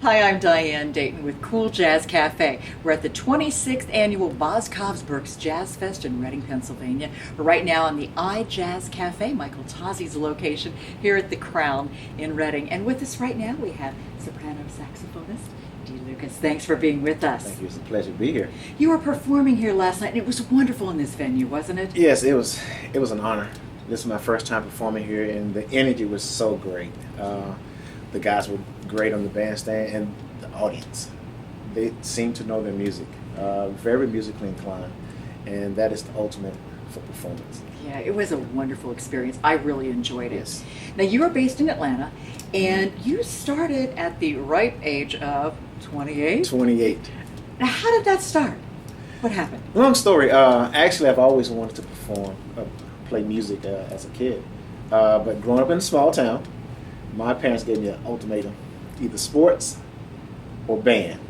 Hi, I'm Diane Dayton with Cool Jazz Cafe. We're at the 26th annual Boscov's Berks Jazz Fest in Reading, Pennsylvania. We're right now on the iJazz Cafe, Michael Tozzi's location, here at the Crowne in Reading. And with us right now we have soprano saxophonist Dee Lucas. Thanks for being with us. Thank you. It's a pleasure to be here. You were performing here last night, and it was wonderful in this venue, wasn't it? Yes, it was an honor. This is my first time performing here, and the energy was so great. The guys were great on the bandstand, and the audience. They seemed to know their music. Very musically inclined, and that is the ultimate for performance. Yeah, it was a wonderful experience. I really enjoyed it. Yes. Now, you are based in Atlanta, and you started at the ripe age of 28? 28. Now, how did that start? What happened? Long story. Actually, I've always wanted to perform, play music as a kid. But growing up in a small town, my parents gave me an ultimatum: either sports or band.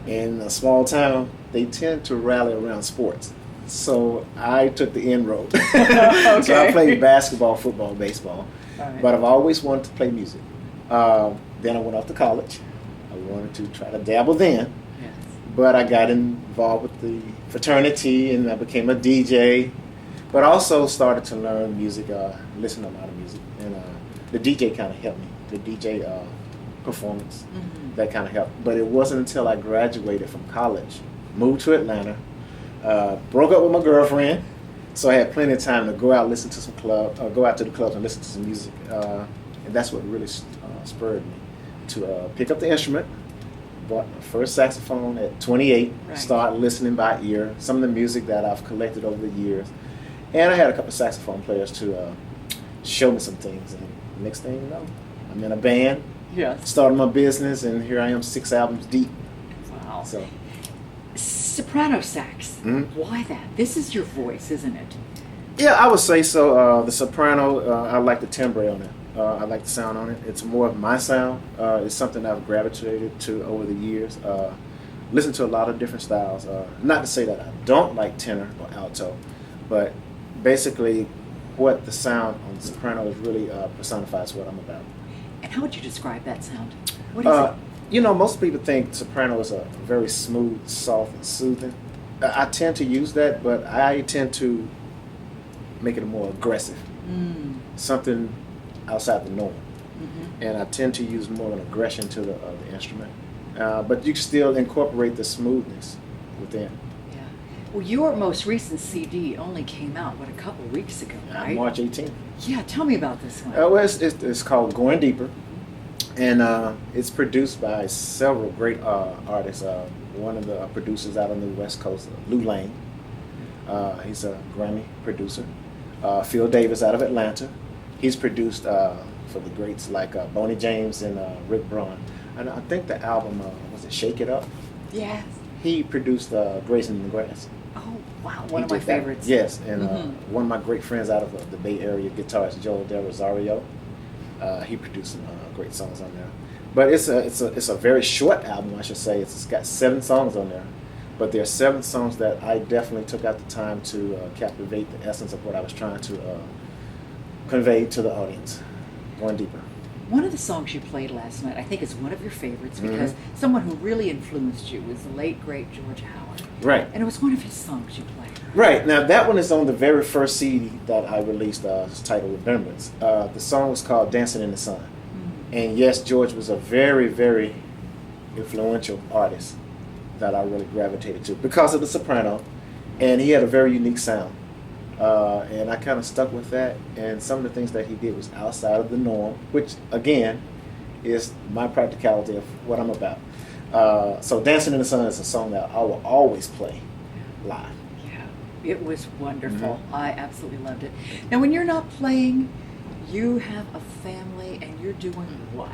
In a small town, they tend to rally around sports. So I took the end road. Okay. So I played basketball, football, baseball. Right. But I've always wanted to play music. Then I went off to college. I wanted to try to dabble then. Yes. But I got involved with the fraternity, and I became a DJ. But also started to learn music, listen to a lot of music. And the DJ kind of helped me. The DJ performance, that kind of helped. But it wasn't until I graduated from college, moved to Atlanta, broke up with my girlfriend, so I had plenty of time to go out, listen to some go out to the clubs and listen to some music. And that's what really spurred me to pick up the instrument. Bought my first saxophone at 28, Right. Started listening by ear, some of the music that I've collected over the years. And I had a couple of saxophone players to show me some things. And next thing you know, I'm in a band, Yes. started my business, and here I am 6 albums deep. Wow. So Soprano sax. Why that? This is your voice, isn't it? yeah, I would say so. The soprano, I like the timbre on it. I like the sound on it. It's more of my sound. It's something I've gravitated to over the years. Listen to a lot of different styles. Not to say that I don't like tenor or alto, but basically what the sound on the soprano is really personifies what I'm about. And how would you describe that sound? What is it? You know, most people think soprano is a very smooth, soft, and soothing. I tend to use that, but I tend to make it more aggressive. Something outside the norm. And I tend to use more of an aggression to the instrument. But you can still incorporate the smoothness within. Yeah. Well, your most recent CD only came out, a couple of weeks ago, right? March 18th. Yeah, tell me about this one. Well, it's called Going Deeper. And it's produced by several great artists. One of the producers out on the West Coast, Lou Lane. He's a Grammy producer. Phil Davis out of Atlanta. He's produced for the greats like Boney James and Rick Braun. And I think the album, was it Shake It Up? Yes. He produced Grazing in the Grass. Oh, wow. One of He my did that. favorites. Yes, and one of my great friends out of the Bay Area, guitarist Joel Del Rosario. He produced some great songs on there. But it's a very short album, I should say. It's got 7 songs on there. But there are 7 songs that I definitely took out the time to captivate the essence of what I was trying to convey to the audience. Going deeper. One of the songs you played last night, I think, is one of your favorites because someone who really influenced you was the late, great George Howard. Right. And it was one of his songs you played. Right. Now, that one is on the very first CD that I released, it's titled Remembrance. The song was called Dancing in the Sun. And yes, George was a very, very influential artist that I really gravitated to because of the soprano, and he had a very unique sound. And I kind of stuck with that, and some of the things that he did was outside of the norm, which, again, is my practicality of what I'm about. So Dancing in the Sun is a song that I will always play live. Yeah, it was wonderful. I absolutely loved it. Now, when you're not playing, you have a family, and you're doing what?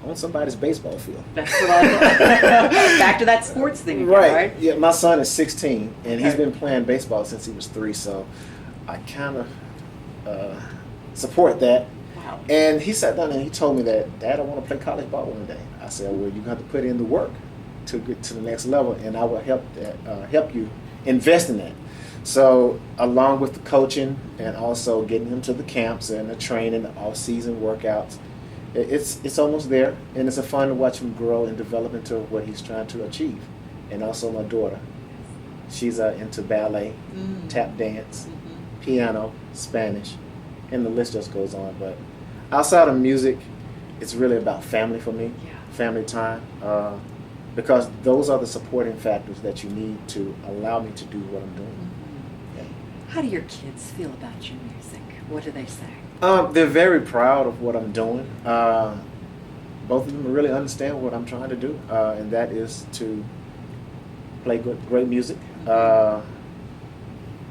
On somebody's baseball field. That's what I thought. Back to that sports thing again, right? Yeah, my son is 16, and he's been playing baseball since he was 3, so I kind of support that. Wow. And he sat down and he told me that, Dad, I want to play college ball one day. I said, well, you have to put in the work to get to the next level, and I will help you invest in that. So along with the coaching and also getting him to the camps and the training, the off-season workouts, It's almost there, and it's a fun to watch him grow and develop into what he's trying to achieve. And also my daughter, she's into ballet, tap dance, piano, Spanish, and the list just goes on. But outside of music, it's really about family for me, family time, because those are the supporting factors that you need to allow me to do what I'm doing. How do your kids feel about your music? What do they say? They're very proud of what I'm doing. Both of them really understand what I'm trying to do, and that is to play great music,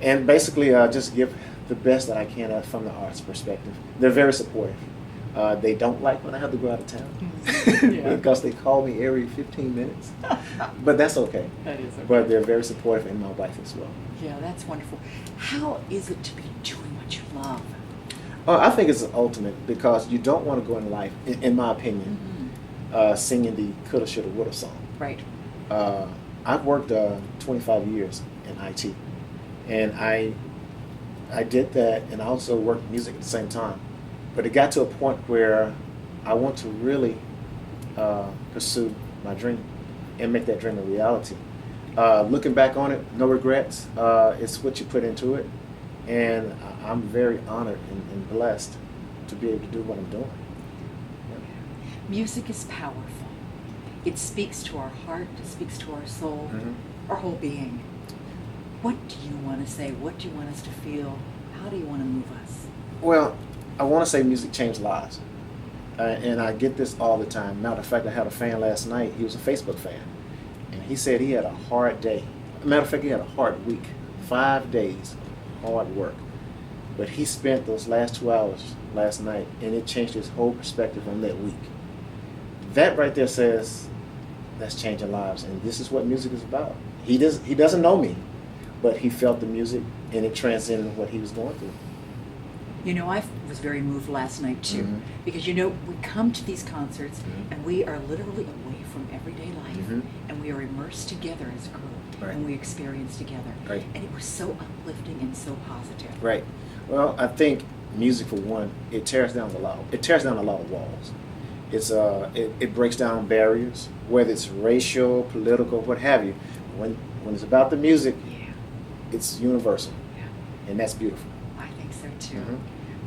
and basically just give the best that I can from the arts perspective. They're very supportive. They don't like when I have to go out of town because they call me every 15 minutes, but that's okay. That is okay. But they're very supportive, and my wife as well. Yeah, that's wonderful. How is it to be doing what you love? I think it's ultimate because you don't want to go in life, in my opinion, singing the coulda, shoulda, woulda song. Right. I've worked 25 years in IT, and I did that, and I also worked music at the same time. But it got to a point where I want to really pursue my dream and make that dream a reality. Looking back on it, no regrets. It's what you put into it, and I'm very honored and blessed to be able to do what I'm doing. Music is powerful. It speaks to our heart, it speaks to our soul, our whole being. What do you want to say? What do you want us to feel? How do you want to move us? Well, I want to say music changed lives. And I get this all the time. Matter of fact, I had a fan last night. He was a Facebook fan. And he said he had a hard day. Matter of fact, he had a hard week. 5 days of hard work. But he spent those last 2 hours last night, and it changed his whole perspective on that week. That right there says that's changing lives, and this is what music is about. He doesn't know me, but he felt the music, and it transcended what he was going through. You know, I was very moved last night too, because you know, we come to these concerts and we are literally away from everyday life, and we are immersed together as a group, and we experience together, and it was so uplifting and so positive. Right. Well, I think music, for one, it tears down a lot of walls. It breaks down barriers, whether it's racial, political, what have you. When it's about the music, it's universal, and that's beautiful. I think so too.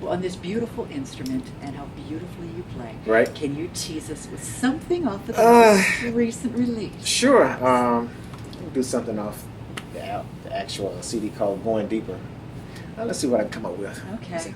Well, on this beautiful instrument and how beautifully you play, can you tease us with something off of the most recent release? Sure. We'll do something off the actual CD called Going Deeper. Let's see what I can come up with. Okay.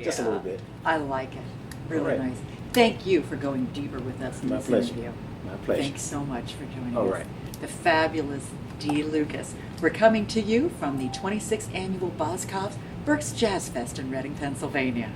Just a little bit. I like it. Really nice. Thank you for going deeper with us in this interview. My pleasure. Thanks so much for joining us. All right. The fabulous Dee Lucas. We're coming to you from the 26th Annual Boscov Berks Jazz Fest in Reading, Pennsylvania.